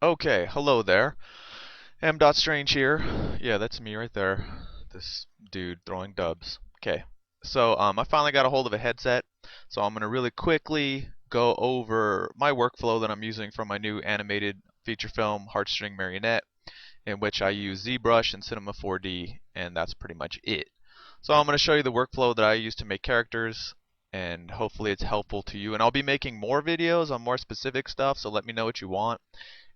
Okay, hello there. M.Strange here. Yeah, that's me right there. This dude throwing dubs. Okay, so I finally got a hold of a headset, so I'm gonna really quickly go over my workflow that I'm using for my new animated feature film Heartstring Marionette, in which I use Zbrush and Cinema 4D, and that's pretty much it. So I'm gonna show you the workflow that I use to make characters, and hopefully it's helpful to you. And I'll be making more videos on more specific stuff, so let me know what you want.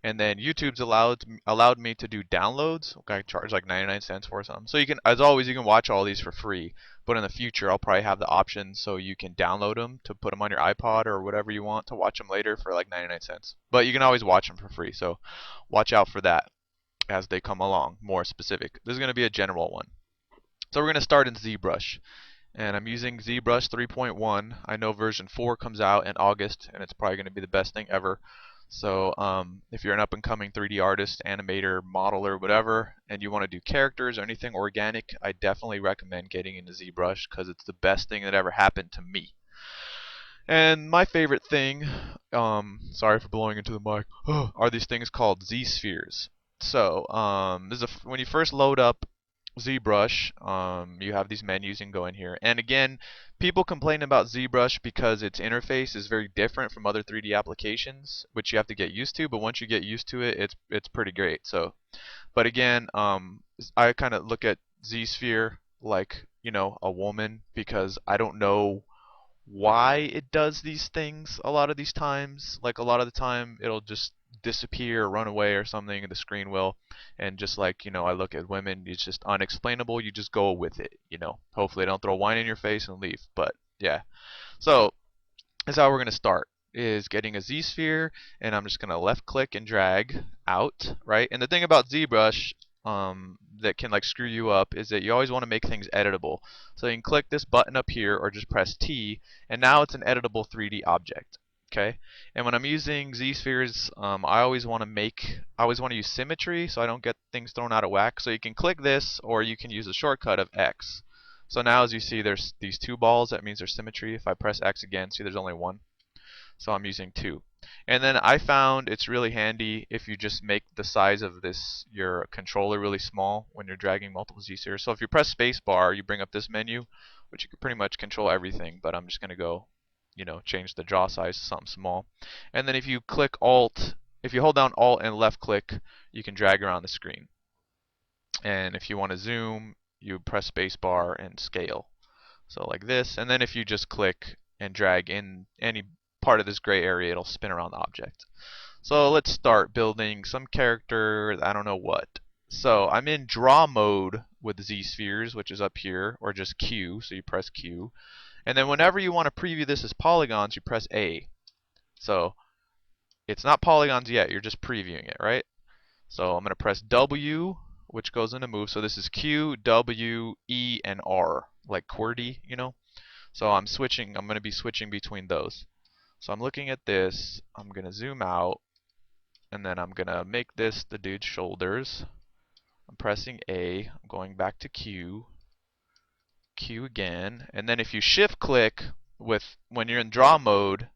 And then YouTube's allowed me to do downloads. Okay, I charge like 99 cents for some. So you can, as always, you can watch all these for free. But in the future, I'll probably have the option so you can download them to put them on your iPod or whatever you want to watch them later for like 99 cents. But you can always watch them for free. So watch out for that as they come along, more specific. This is going to be a general one. So we're going to start in ZBrush. And I'm using ZBrush 3.1. I know version 4 comes out in August, and it's probably going to be the best thing ever. So if you're an up-and-coming 3D artist, animator, modeler, whatever, and you want to do characters or anything organic, I definitely recommend getting into ZBrush because it's the best thing that ever happened to me. And my favorite thing, sorry for blowing into the mic, are these things called Z-spheres. So when you first load up ZBrush, you have these menus you can go in here. And again, people complain about ZBrush because its interface is very different from other 3D applications, which you have to get used to. But once you get used to it, it's pretty great. So, but again, I kind of look at Zsphere like a woman because I don't know why it does these things a lot of these times. Like a lot of the time, it'll just disappear or run away or something, and the screen will. And just like, I look at women, it's just unexplainable. You just go with it. Hopefully, they don't throw wine in your face and leave. But yeah. So, that's how we're going to start. Is getting a Z-sphere, and I'm just going to left click and drag out, right? And the thing about ZBrush that can like screw you up is that you always want to make things editable. So you can click this button up here or just press T, and now it's an editable 3D object. Okay, and when I'm using Z-spheres, I always want to use symmetry so I don't get things thrown out of whack. So you can click this, or you can use the shortcut of X. So now as you see, there's these two balls. That means there's symmetry. If I press X again, see there's only one. So I'm using two. And then I found it's really handy if you just make the size of your controller really small when you're dragging multiple Z-spheres. So if you press spacebar, you bring up this menu, which you can pretty much control everything, but I'm just going to go, change the draw size to something small. And then if you hold down Alt and left click, you can drag around the screen. And if you want to zoom, you press spacebar and scale. So like this, and then if you just click and drag in any part of this gray area, it'll spin around the object. So let's start building some character, I don't know what. So I'm in draw mode with Z-spheres, which is up here, or just Q, so you press Q. And then whenever you want to preview this as polygons, you press A. So it's not polygons yet, you're just previewing it, right? So I'm going to press W, which goes into move. So this is Q, W, E, and R, like QWERTY. So I'm going to be switching between those. So I'm looking at this, I'm going to zoom out, and then I'm going to make this the dude's shoulders. I'm pressing A, I'm going back to Q, Q again, and then if you shift click when you're in draw mode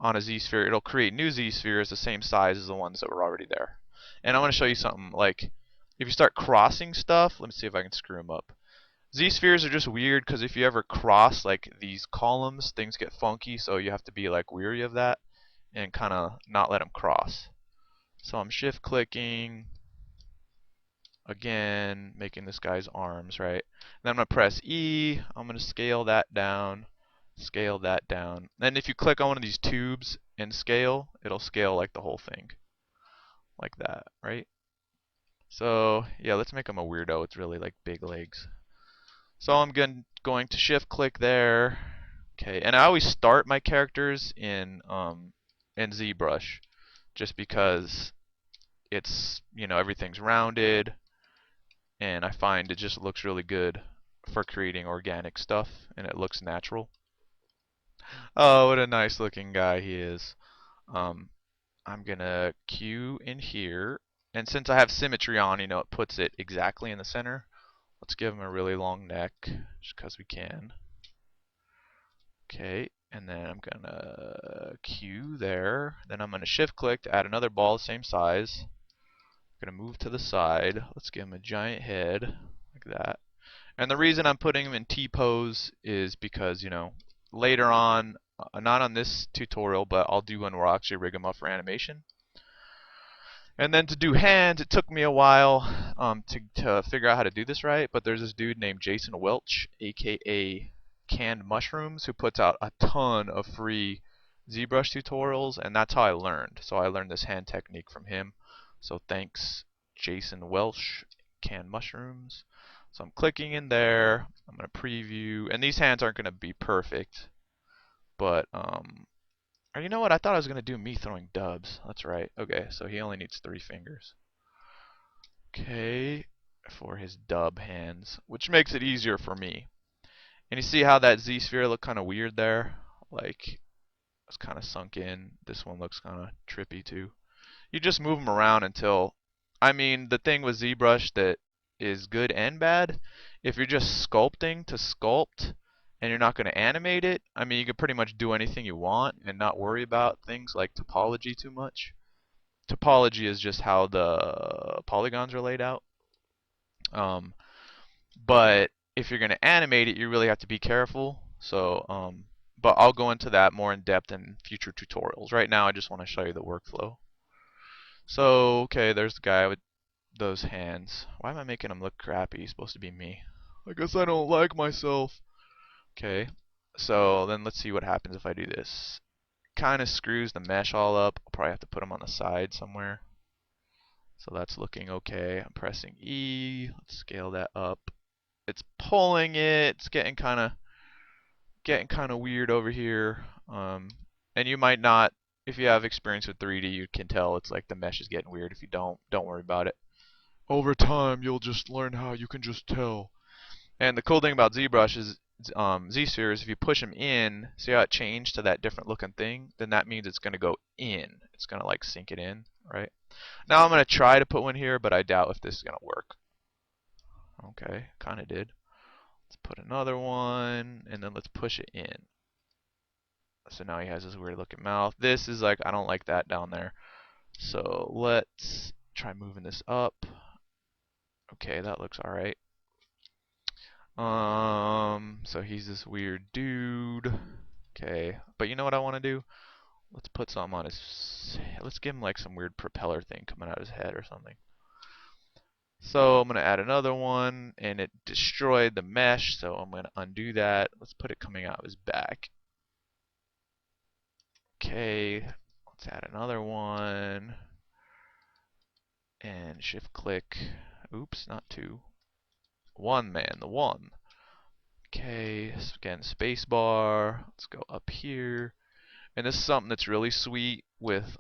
on a Z-sphere, it'll create new Z-spheres the same size as the ones that were already there. And I want to show you something, like if you start crossing stuff, let me see if I can screw them up. Z-spheres are just weird because if you ever cross like these columns, things get funky, so you have to be like weary of that and kind of not let them cross. So I'm shift clicking again, making this guy's arms, right? Then I'm going to press E, I'm going to scale that down, scale that down. Then if you click on one of these tubes and scale, it'll scale like the whole thing. Like that, right? So yeah, let's make him a weirdo. It's really like big legs. So I'm going to shift click there. Okay, and I always start my characters in ZBrush just because it's, everything's rounded, and I find it just looks really good for creating organic stuff, and it looks natural. Oh, what a nice looking guy he is. Um, I'm gonna Q in here, and since I have symmetry on, it puts it exactly in the center. Let's give him a really long neck, just because we can. Okay, and then I'm gonna Q there. Then I'm gonna shift click to add another ball, same size. Gonna move to the side. Let's give him a giant head like that. And the reason I'm putting him in T-pose is because, you know, later on, not on this tutorial, but I'll do one where I'll actually rig him up for animation. And then to do hands, it took me a while to figure out how to do this right, but there's this dude named Jason Welch, aka Canned Mushrooms, who puts out a ton of free Zbrush tutorials, and that's how I learned. So I learned this hand technique from him. So thanks, Jason Welch, Canned Mushrooms. So I'm clicking in there, I'm going to preview, and these hands aren't going to be perfect, but or you know what? I thought I was going to do me throwing dubs. That's right. Okay, so he only needs 3 fingers. Okay, for his dub hands, which makes it easier for me. And you see how that Z-sphere looked kind of weird there? Like, it's kind of sunk in. This one looks kind of trippy too. You just move them around until, I mean, the thing with ZBrush that is good and bad, if you're just sculpting to sculpt, and you're not going to animate it, I mean, you can pretty much do anything you want and not worry about things like topology too much. Topology is just how the polygons are laid out. But if you're going to animate it, you really have to be careful. So, but I'll go into that more in depth in future tutorials. Right now, I just want to show you the workflow. So, okay, there's the guy with those hands. Why am I making him look crappy? He's supposed to be me. I guess I don't like myself. Okay, so then let's see what happens if I do this. Kind of screws the mesh all up. I'll probably have to put him on the side somewhere. So that's looking okay. I'm pressing E. Let's scale that up. It's pulling it. It's getting kind of weird over here. And you might not, if you have experience with 3D, you can tell it's like the mesh is getting weird. If you don't worry about it. Over time, you'll just learn how you can just tell. And the cool thing about ZBrush is Z-Sphere is if you push them in, see how it changed to that different looking thing? Then that means it's going to go in. It's going to like sink it in, right? Now I'm going to try to put one here, but I doubt if this is going to work. Okay, kind of did. Let's put another one, and then let's push it in. So now he has this weird looking mouth. This is like, I don't like that down there. So let's try moving this up. Okay, that looks alright. So he's this weird dude. Okay, but you know what I want to do? Let's put something on his. Let's give him like some weird propeller thing coming out of his head or something. So I'm gonna add another one, and it destroyed the mesh. So I'm gonna undo that. Let's put it coming out of his back. Okay, let's add another one, and shift click. Oops, not 2. 1 man, the 1. Okay, so again, spacebar. Let's go up here. And this is something that's really sweet with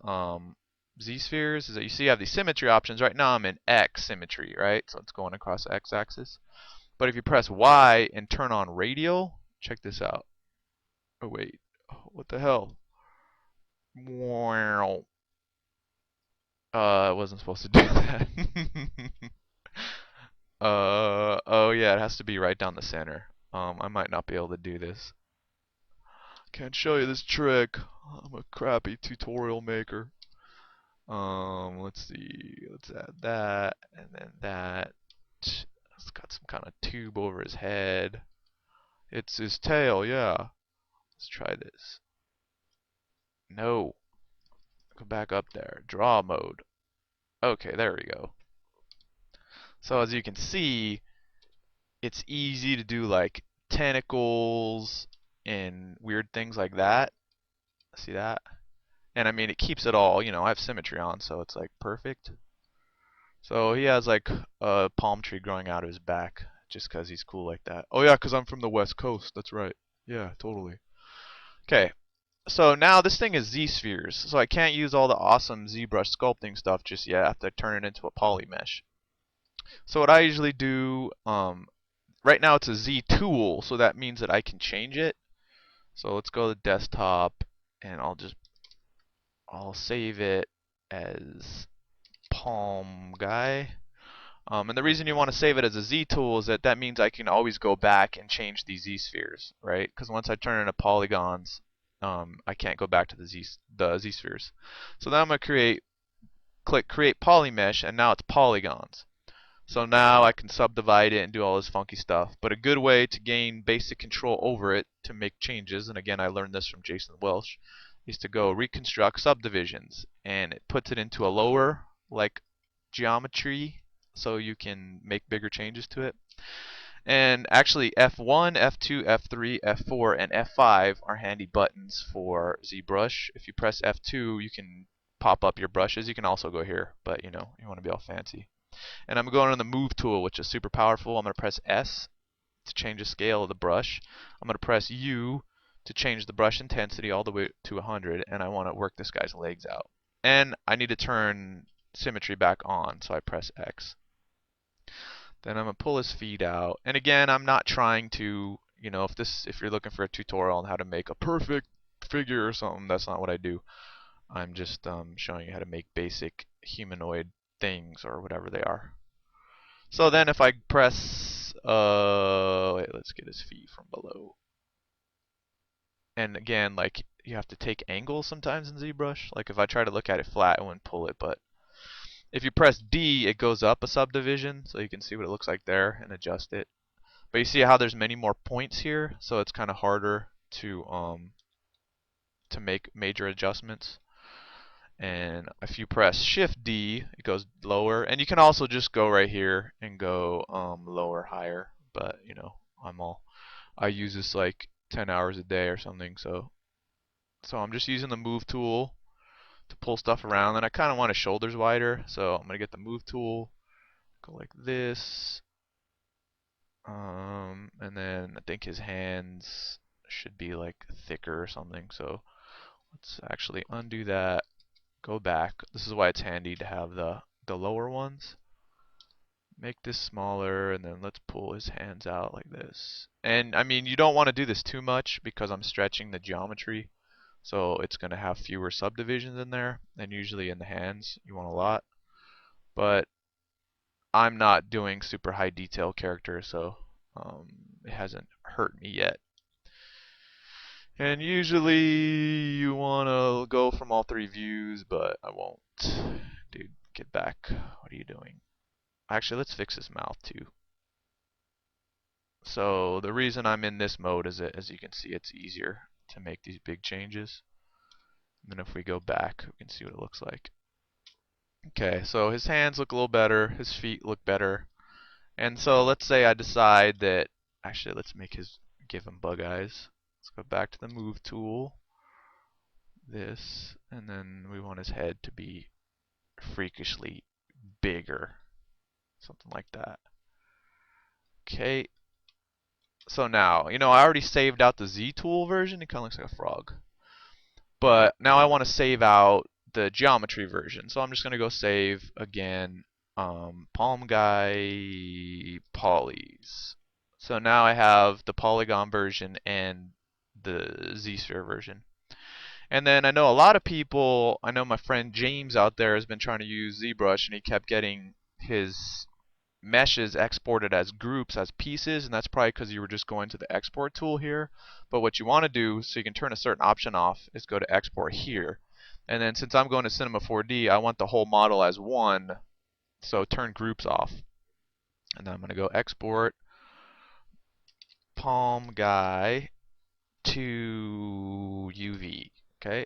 Z-spheres, is that you see I have these symmetry options. Right now I'm in X symmetry, right? So it's going across the X-axis. But if you press Y and turn on radial, check this out. Oh, wait. What the hell? Wow. I wasn't supposed to do that. Oh yeah, it has to be right down the center. I might not be able to do this. Can't show you this trick. I'm a crappy tutorial maker. Let's see. Let's add that, and then that. It's got some kind of tube over his head. It's his tail, yeah. Let's try this. No. Go back up there. Draw mode. Okay, there we go. So as you can see, it's easy to do like tentacles and weird things like that. See that? And I mean, it keeps it all, you know, I have symmetry on, so it's like perfect. So he has like a palm tree growing out of his back just because he's cool like that. Oh yeah, because I'm from the West Coast. That's right. Yeah, totally. Okay, so now this thing is Z-spheres. So I can't use all the awesome ZBrush sculpting stuff just yet. I have to turn it into a poly mesh. So what I usually do, right now it's a Z tool, so that means that I can change it. So let's go to desktop, and I'll save it as palm guy. And the reason you want to save it as a Z tool is that means I can always go back and change these Z spheres, right? Because once I turn into polygons, I can't go back to the Z spheres. So now I'm going to create click Create Polymesh, and now it's polygons. So now I can subdivide it and do all this funky stuff. But a good way to gain basic control over it to make changes, and again I learned this from Jason Welsh, is to go Reconstruct Subdivisions, and it puts it into a lower like geometry so you can make bigger changes to it. And actually F1, F2, F3, F4, and F5 are handy buttons for ZBrush. If you press F2, you can pop up your brushes. You can also go here, but you know, you want to be all fancy. And I'm going on the Move tool, which is super powerful. I'm going to press S to change the scale of the brush. I'm going to press U to change the brush intensity all the way to 100, and I want to work this guy's legs out. And I need to turn symmetry back on, so I press X. Then I'm going to pull his feet out. And again, I'm not trying to, you know, if you're looking for a tutorial on how to make a perfect figure or something, that's not what I do. I'm just showing you how to make basic humanoid things or whatever they are. So then if I press, wait, let's get his feet from below. And again, like, you have to take angles sometimes in ZBrush. Like if I try to look at it flat, it wouldn't pull it, but if you press D, it goes up a subdivision, so you can see what it looks like there and adjust it. But you see how there's many more points here, so it's kind of harder to make major adjustments. And if you press Shift D, it goes lower. And you can also just go right here and go lower, higher. But you know, I use this like 10 hours a day or something. So I'm just using the Move tool to pull stuff around. And I kind of want his shoulders wider, so I'm gonna get the Move tool, go like this. And then I think his hands should be like thicker or something. So let's actually undo that. Go back. This is why it's handy to have the lower ones. Make this smaller, and then let's pull his hands out like this. And I mean, you don't want to do this too much because I'm stretching the geometry, so it's going to have fewer subdivisions in there. And usually in the hands, you want a lot. But I'm not doing super high detail characters, so it hasn't hurt me yet. And usually you want to go from all three views, but I won't. Dude, get back. What are you doing? Actually, let's fix his mouth too. So the reason I'm in this mode is that, as you can see, it's easier to make these big changes. And then if we go back, we can see what it looks like. Okay, so his hands look a little better, his feet look better. And so let's say I decide that, actually let's give him bug eyes. Let's go back to the Move tool, this, and then we want his head to be freakishly bigger, something like that. Okay, so now, you know, I already saved out the Z tool version, it kind of looks like a frog. But now I want to save out the geometry version, so I'm just going to go save again, Palm Guy Polys. So now I have the polygon version and the Zsphere version. And then I know a lot of people, I know my friend James out there has been trying to use ZBrush, and he kept getting his meshes exported as groups, as pieces, and that's probably because you were just going to the export tool here. But what you want to do, so you can turn a certain option off, is go to export here. And then since I'm going to Cinema 4D, I want the whole model as one, so turn groups off. And then I'm going to go export Palm Guy to UV. Okay.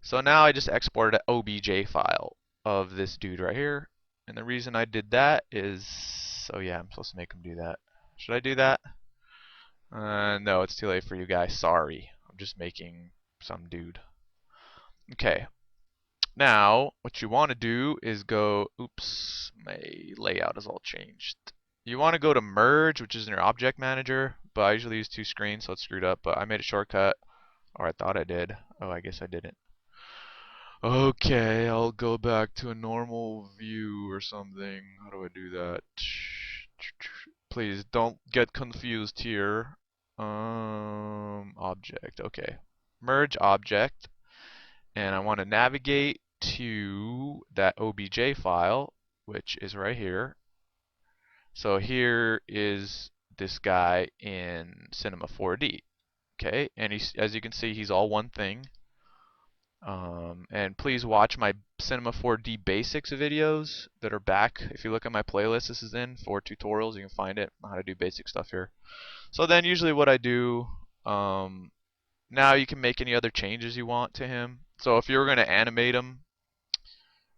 So now I just exported an OBJ file of this dude right here. And the reason I did that is, oh yeah, I'm supposed to make him do that. Should I do that? No, it's too late for you guys. Sorry. I'm just making some dude. Okay. Now, what you want to do is go, oops, my layout is all changed. You want to go to Merge, which is in your Object Manager, but I usually use two screens, so it's screwed up, but I made a shortcut, or I thought I did. Oh, I guess I didn't. Okay, I'll go back to a normal view or something. How do I do that? Please don't get confused here. Object, okay. Merge object, and I want to navigate to that OBJ file, which is right here. So here is this guy in Cinema 4D. Okay, and as you can see, he's all one thing. And please watch my Cinema 4D Basics videos that are back. If you look at my playlist, this is in for tutorials. You can find it on how to do basic stuff here. So then usually what I do, now you can make any other changes you want to him. So if you were going to animate him,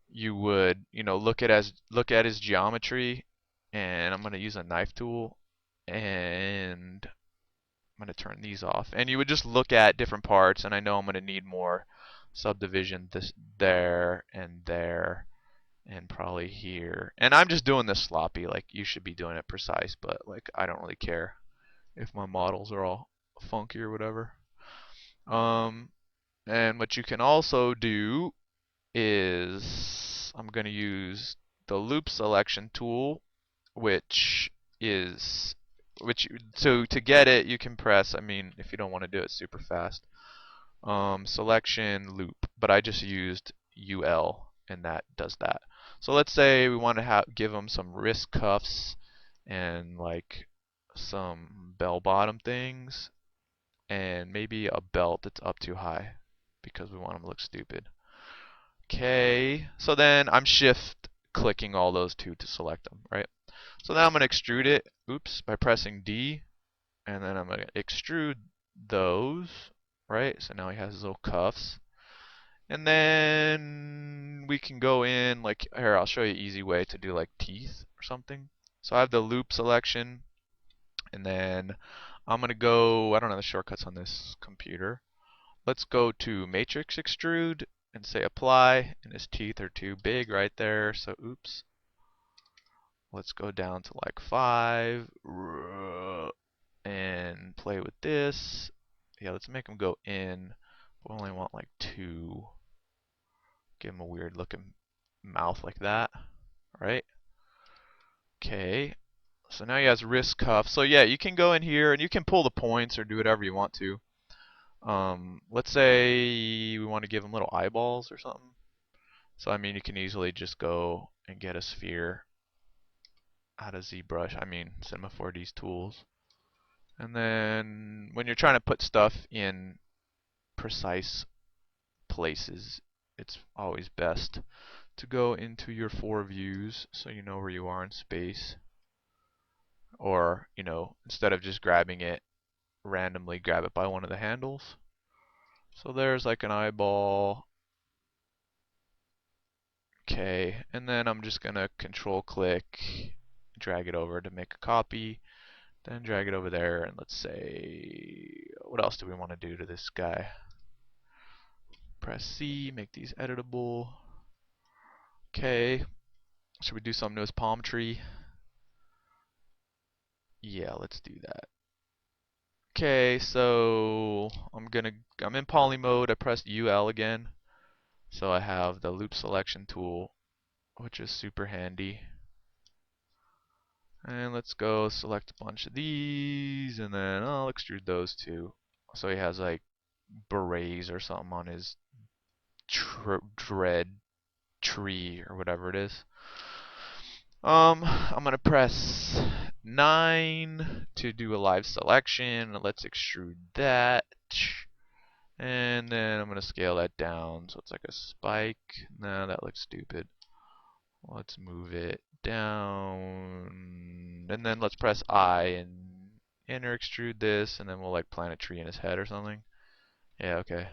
you would, look at his geometry, and I'm going to use a knife tool, and I'm going to turn these off. And you would just look at different parts, and I know I'm going to need more subdivision there, and probably here. And I'm just doing this sloppy, like you should be doing it precise, but like I don't really care if my models are all funky or whatever. And what you can also do is I'm going to use the loop selection tool, so to get it you can press, if you don't want to do it super fast, selection loop, but I just used UL and that does that. So let's say we want to give them some wrist cuffs and like some bell bottom things and maybe a belt that's up too high because we want them to look stupid. Okay, so then I'm shift clicking all those two to select them, right? So now I'm going to extrude it, by pressing D, and then I'm going to extrude those, right? So now he has his little cuffs. And then we can go in, like, here, I'll show you an easy way to do like teeth or something. So I have the loop selection, and then I'm going to go, I don't know the shortcuts on this computer. Let's go to matrix extrude and say apply, and his teeth are too big right there, so oops. Let's go down to like 5 and play with this. Yeah, let's make him go in. We only want like 2. Give him a weird looking mouth like that, right? Okay, so now he has wrist cuffs. So yeah, you can go in here and you can pull the points or do whatever you want to. Let's say we want to give him little eyeballs or something. So you can easily just go and get a sphere out of Zbrush, Cinema 4D's tools. And then when you're trying to put stuff in precise places, it's always best to go into your 4 views so you know where you are in space. Or, instead of just grabbing it randomly, grab it by one of the handles. So there's like an eyeball. Okay, and then I'm just gonna control click, drag it over to make a copy, then drag it over there, and let's say, what else do we want to do to this guy? Press C, make these editable. Okay, should we do something to his palm tree? Yeah, let's do that. Okay, so I'm in poly mode. I pressed UL again, so I have the loop selection tool, which is super handy. And let's go select a bunch of these, and then I'll extrude those two. So he has like berets or something on his dread tree or whatever it is. I'm gonna press 9 to do a live selection. Let's extrude that. And then I'm gonna scale that down so it's like a spike. No, that looks stupid. Let's move it down. And then let's press I and inner extrude this, and then we'll like plant a tree in his head or something. Yeah, okay.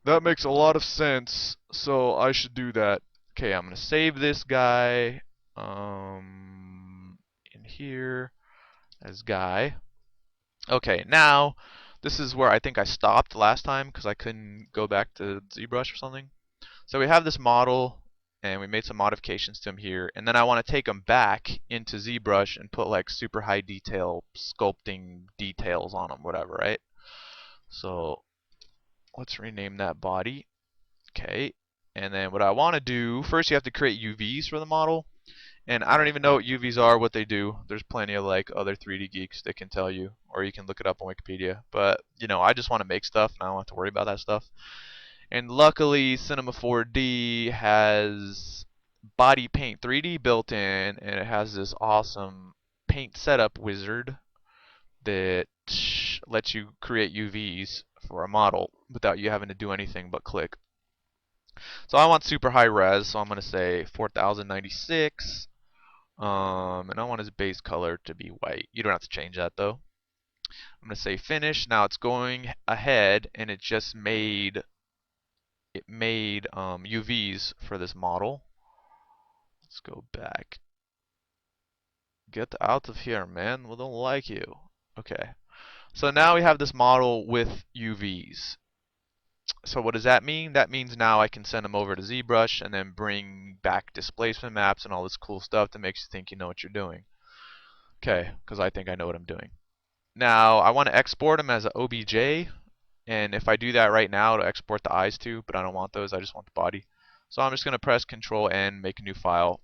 That makes a lot of sense, so I should do that. Okay, I'm gonna save this guy in here as guy. Okay, now this is where I think I stopped last time because I couldn't go back to Zbrush or something. So we have this model and we made some modifications to him here, and then I want to take him back into Zbrush and put like super high detail sculpting details on him, whatever, right? So let's rename that body. Okay, and then what I want to do, first you have to create UVs for the model. And I don't even know what UVs are, what they do. There's plenty of like other 3D geeks that can tell you, or you can look it up on Wikipedia. But I just want to make stuff, and I don't have to worry about that stuff. And luckily, Cinema 4D has Bodypaint 3D built in, and it has this awesome paint setup wizard that lets you create UVs for a model without you having to do anything but click. So I want super high res, so I'm going to say 4096. And I want his base color to be white. You don't have to change that though. I'm going to say finish. Now it's going ahead and it made UVs for this model. Let's go back. Get out of here, man. We don't like you. Okay. So now we have this model with UVs. So what does that mean? That means now I can send them over to Zbrush and then bring back displacement maps and all this cool stuff that makes you think you know what you're doing. Okay, because I think I know what I'm doing. Now I want to export them as an OBJ, and if I do that right now, it'll export the eyes too, but I don't want those. I just want the body. So I'm just going to press Control N, make a new file,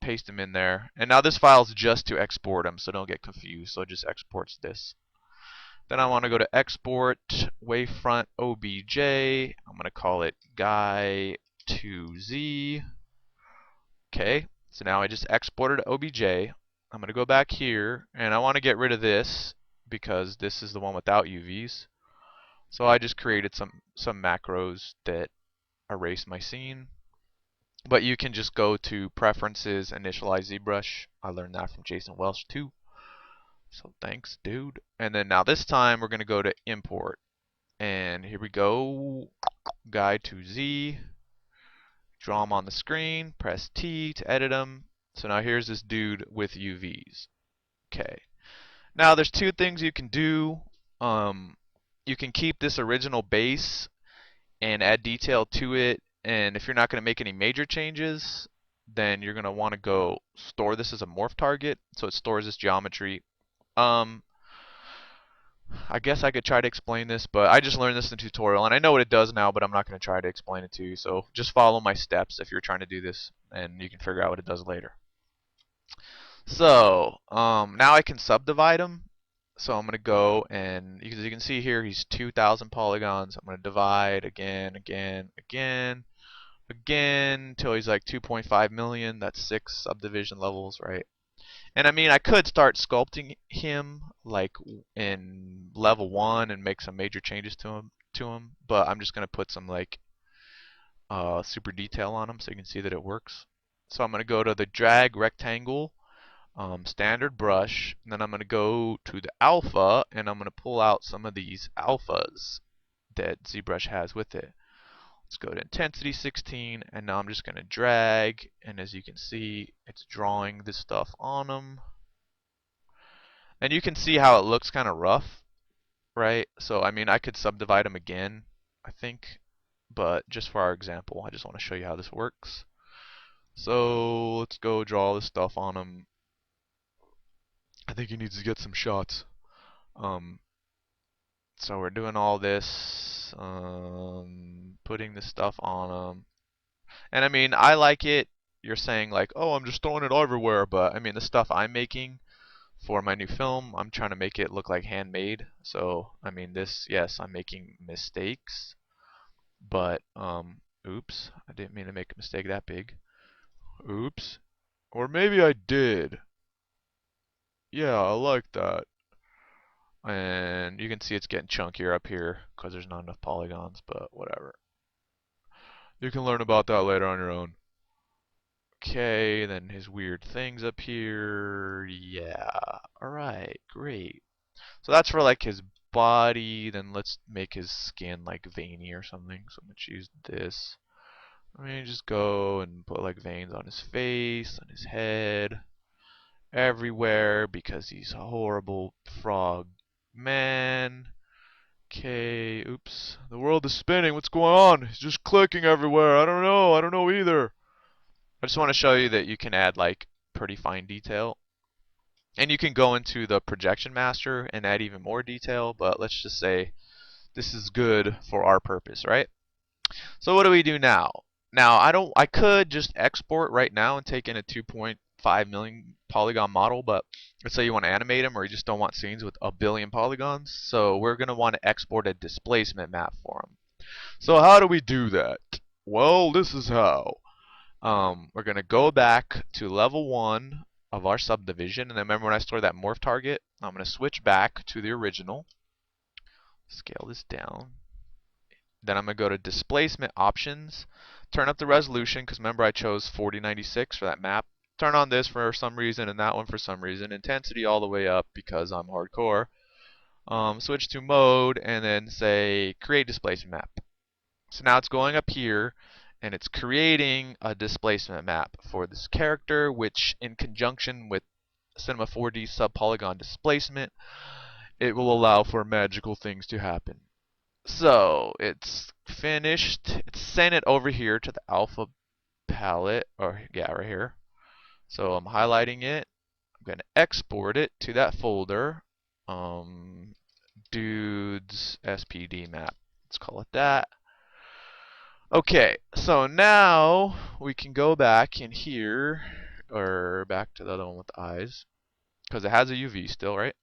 paste them in there. And now this file is just to export them, so don't get confused. So it just exports this. Then I want to go to Export Wavefront OBJ. I'm going to call it Guy2Z. Okay, so now I just exported OBJ. I'm going to go back here, and I want to get rid of this because this is the one without UVs. So I just created some macros that erase my scene. But you can just go to Preferences, Initialize ZBrush. I learned that from Jason Welsh too. So thanks, dude. And then now this time we're going to go to Import. And here we go. Guy2Z. Draw them on the screen. Press T to edit them. So now here's this dude with UVs. Okay. Now there's two things you can do. You can keep this original base and add detail to it, and if you're not going to make any major changes, then you're going to want to go store this as a morph target, so it stores this geometry. I guess I could try to explain this, but I just learned this in the tutorial, and I know what it does now, but I'm not going to try to explain it to you, so just follow my steps if you're trying to do this, and you can figure out what it does later. So, now I can subdivide them. So I'm going to go and, as you can see here, he's 2,000 polygons. I'm going to divide again, until he's like 2.5 million. That's 6 subdivision levels, right? And I mean, I could start sculpting him like in level 1 and make some major changes to him, but I'm just going to put some like super detail on him so you can see that it works. So I'm going to go to the drag rectangle. Standard brush, and then I'm going to go to the alpha, and I'm going to pull out some of these alphas that ZBrush has with it. Let's go to intensity 16, and now I'm just going to drag, and as you can see, it's drawing this stuff on them. And you can see how it looks kind of rough, right? So, I mean, I could subdivide them again, I think, but just for our example, I just want to show you how this works. So, let's go draw this stuff on them. I think he needs to get some shots. So we're doing all this, putting this stuff on them. And I mean, I like it. You're saying like, oh, I'm just throwing it everywhere. But I mean, the stuff I'm making for my new film, I'm trying to make it look like handmade. So, I mean, this, yes, I'm making mistakes. But, oops, I didn't mean to make a mistake that big. Oops. Or maybe I did. Yeah, I like that. And you can see it's getting chunkier up here because there's not enough polygons, but whatever. You can learn about that later on your own. Okay, then his weird things up here. Yeah. Alright, great. So that's for like his body. Then let's make his skin like veiny or something. So I'm going to choose this. I mean, just go and put like veins on his face, on his head, everywhere because he's a horrible frog man. Okay, oops. The world is spinning. What's going on? It's just clicking everywhere. I don't know. I don't know either. I just want to show you that you can add like pretty fine detail. And you can go into the projection master and add even more detail, but let's just say this is good for our purpose, right? So what do we do now? Now, I could just export right now and take in a 2.5 million polygon model, but let's say you want to animate them or you just don't want scenes with a billion polygons. So we're going to want to export a displacement map for them. So how do we do that? Well, this is how. We're going to go back to level 1 of our subdivision, and then remember when I stored that morph target? I'm going to switch back to the original. Scale this down. Then I'm going to go to displacement options. Turn up the resolution, because remember I chose 4096 for that map. Turn on this for some reason and that one for some reason. Intensity all the way up because I'm hardcore. Switch to mode and then say create displacement map. So now it's going up here and it's creating a displacement map for this character, which in conjunction with Cinema 4D subpolygon displacement, it will allow for magical things to happen. So it's finished. It's sent it over here to the alpha palette, or yeah, right here. So I'm highlighting it. I'm going to export it to that folder. Dudes SPD map. Let's call it that. Okay, so now we can go back in here, or back to the other one with the eyes, because it has a UV still, right?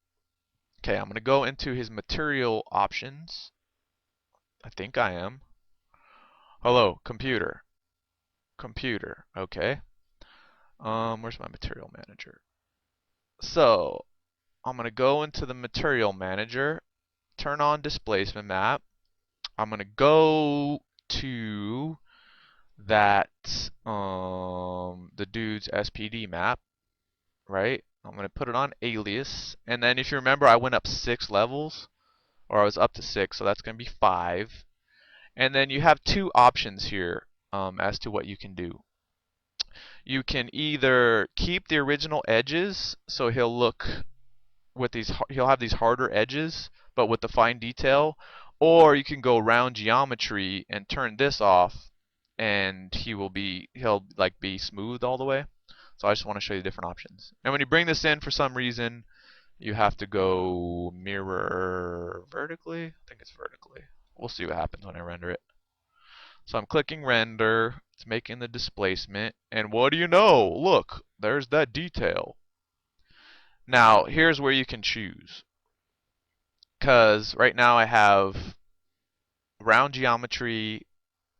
Okay, I'm going to go into his material options. I think I am. Hello, computer. Computer, okay. Where's my material manager? So, I'm going to go into the material manager, turn on displacement map. I'm going to go to that, the dude's SPD map, right? I'm going to put it on alias. And then if you remember, I went up 6 levels, or I was up to 6, so that's going to be 5. And then you have 2 options here as to what you can do. You can either keep the original edges, so he'll look with these, he'll have these harder edges, but with the fine detail, or you can go round geometry and turn this off, and he'll like be smooth all the way. So I just want to show you different options. And when you bring this in, for some reason, you have to go mirror vertically. I think it's vertically. We'll see what happens when I render it. So I'm clicking render. It's making the displacement. And what do you know? Look, there's that detail. Now, here's where you can choose. Because right now I have round geometry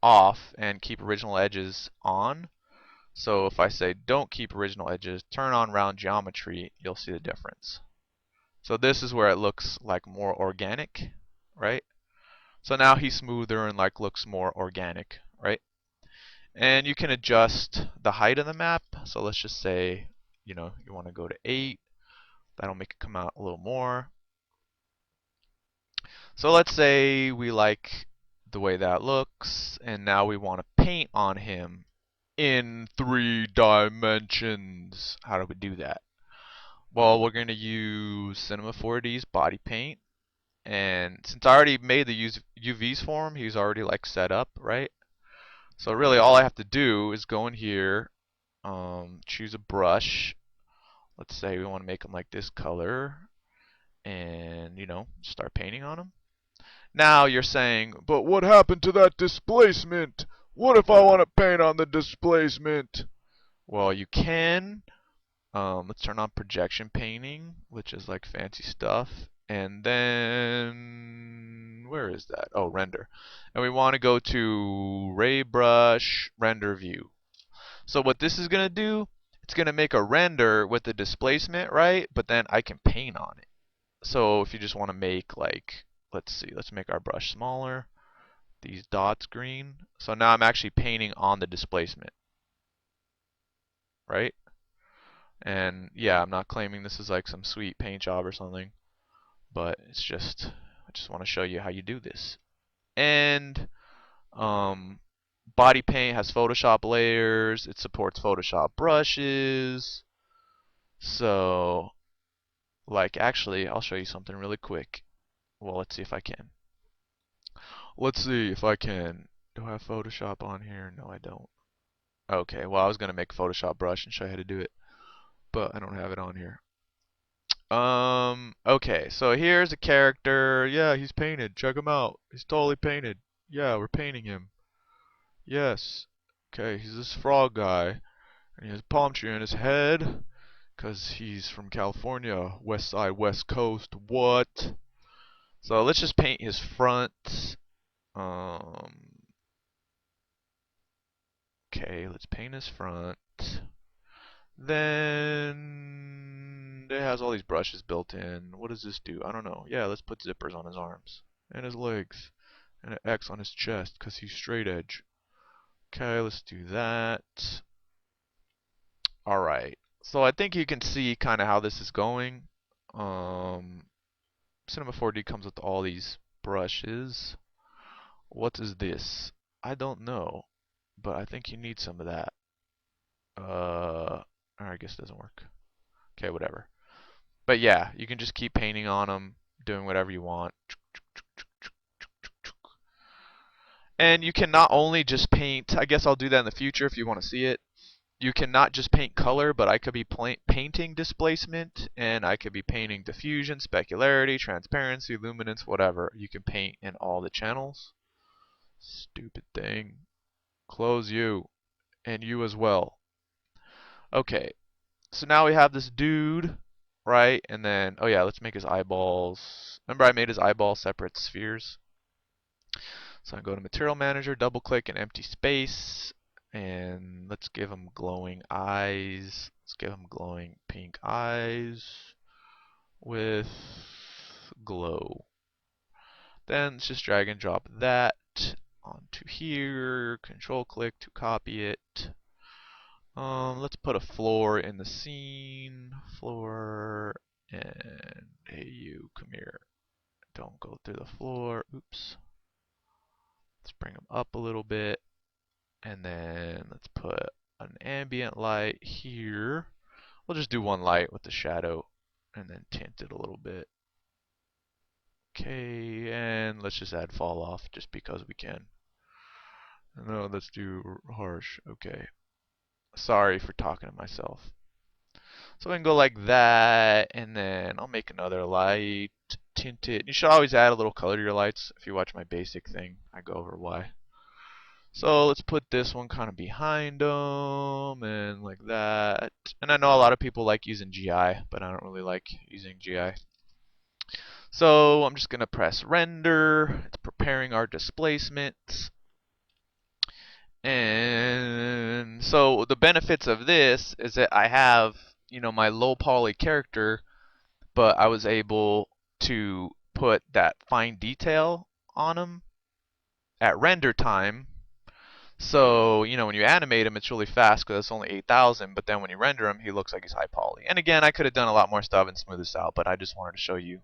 off and keep original edges on. So if I say don't keep original edges, turn on round geometry, you'll see the difference. So this is where it looks like more organic, right? So now he's smoother and like looks more organic, right? And you can adjust the height of the map. So let's just say, you want to go to 8. That'll make it come out a little more. So let's say we like the way that looks, and now we want to paint on him in 3 dimensions. How do we do that? Well, we're going to use Cinema 4D's Bodypaint. And since I already made the UVs for him, he's already like set up, right? So really all I have to do is go in here, choose a brush. Let's say we want to make him like this color, and start painting on him. Now you're saying, but what happened to that displacement? What if I want to paint on the displacement? Well, you can. Let's turn on projection painting, which is like fancy stuff. And then, where is that? Oh, render. And we want to go to Ray Brush, Render View. So what this is going to do, it's going to make a render with the displacement, right? But then I can paint on it. So if you just want to make like, let's see, let's make our brush smaller. These dots green. So now I'm actually painting on the displacement, right? And yeah, I'm not claiming this is like some sweet paint job or something, but I just want to show you how you do this. And Bodypaint has Photoshop layers. It supports Photoshop brushes. So, like, actually, I'll show you something really quick. Well, let's see if I can. Let's see if I can. Do I have Photoshop on here? No, I don't. Okay, well, I was going to make a Photoshop brush and show you how to do it, but I don't have it on here. Okay, so here's a character. Yeah, he's painted. Check him out. He's totally painted. Yeah, we're painting him. Yes. Okay, he's this frog guy. And he has a palm tree on his head. Because he's from California. West side, west coast. What? So let's just paint his front. Okay, let's paint his front. Then it has all these brushes built in. What does this do? I don't know. Yeah, let's put zippers on his arms and his legs and an X on his chest because he's straight edge. Okay, let's do that. Alright, so I think you can see kind of how this is going. Um, Cinema 4D comes with all these brushes. What is this? I don't know, but I think you need some of that. I guess it doesn't work. Okay, whatever. But yeah, you can just keep painting on them, doing whatever you want. And you can not only just paint, I guess I'll do that in the future if you want to see it. You can not just paint color, but I could be painting displacement, and I could be painting diffusion, specularity, transparency, luminance, whatever. You can paint in all the channels. Stupid thing. Close you. And you as well. Okay, so now we have this dude, right? And then, oh yeah, let's make his eyeballs. Remember I made his eyeballs separate spheres? So I go to Material Manager, double click an empty space, and let's give him glowing eyes. Let's give him glowing pink eyes with glow. Then let's just drag and drop that onto here. Control click to copy it. Let's put a floor in the scene. Floor, and hey you, come here. Don't go through the floor. Oops. Let's bring them up a little bit. And then let's put an ambient light here. We'll just do one light with the shadow and then tint it a little bit. Okay, and let's just add fall off just because we can. No, let's do harsh. Okay. Sorry for talking to myself. So we can go like that, and then I'll make another light, tint it. You should always add a little color to your lights. If you watch my basic thing, I go over why. So let's put this one kind of behind them, and like that. And I know a lot of people like using GI, but I don't really like using GI. So I'm just going to press render. It's preparing our displacements. And so the benefits of this is that I have, my low poly character, but I was able to put that fine detail on him at render time. So, when you animate him, it's really fast because it's only 8,000, but then when you render him, he looks like he's high poly. And again, I could have done a lot more stuff and smooth this out, but I just wanted to show you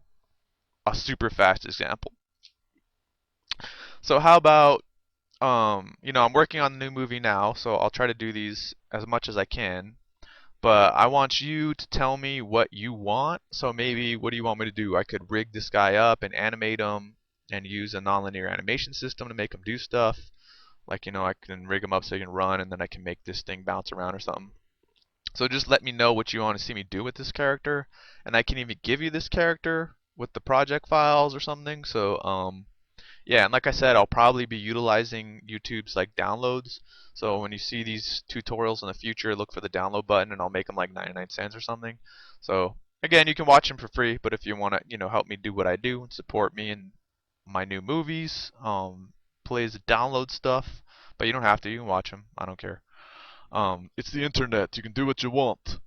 a super fast example. So how about, I'm working on a new movie now, so I'll try to do these as much as I can. But I want you to tell me what you want. So maybe, what do you want me to do? I could rig this guy up and animate him and use a nonlinear animation system to make him do stuff. Like, I can rig him up so he can run, and then I can make this thing bounce around or something. So just let me know what you want to see me do with this character, and I can even give you this character with the project files or something. So, yeah, and like I said, I'll probably be utilizing YouTube's like downloads. So when you see these tutorials in the future, look for the download button, and I'll make them like 99 cents or something. So again, you can watch them for free, but if you want to, help me do what I do and support me in my new movies, please download stuff. But you don't have to. You can watch them. I don't care. It's the internet. You can do what you want.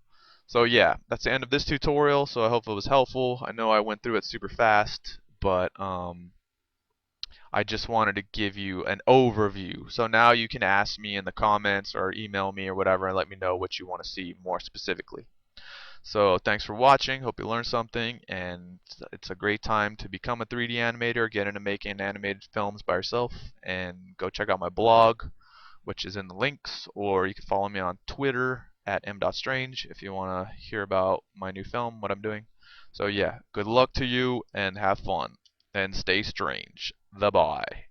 So yeah, that's the end of this tutorial. So I hope it was helpful. I know I went through it super fast, but I just wanted to give you an overview. So now you can ask me in the comments or email me or whatever and let me know what you want to see more specifically. So thanks for watching. Hope you learned something, and it's a great time to become a 3D animator, get into making animated films by yourself, and go check out my blog, which is in the links, or you can follow me on Twitter at m.strange if you want to hear about my new film, what I'm doing. So yeah, good luck to you and have fun and stay strange. Bye bye.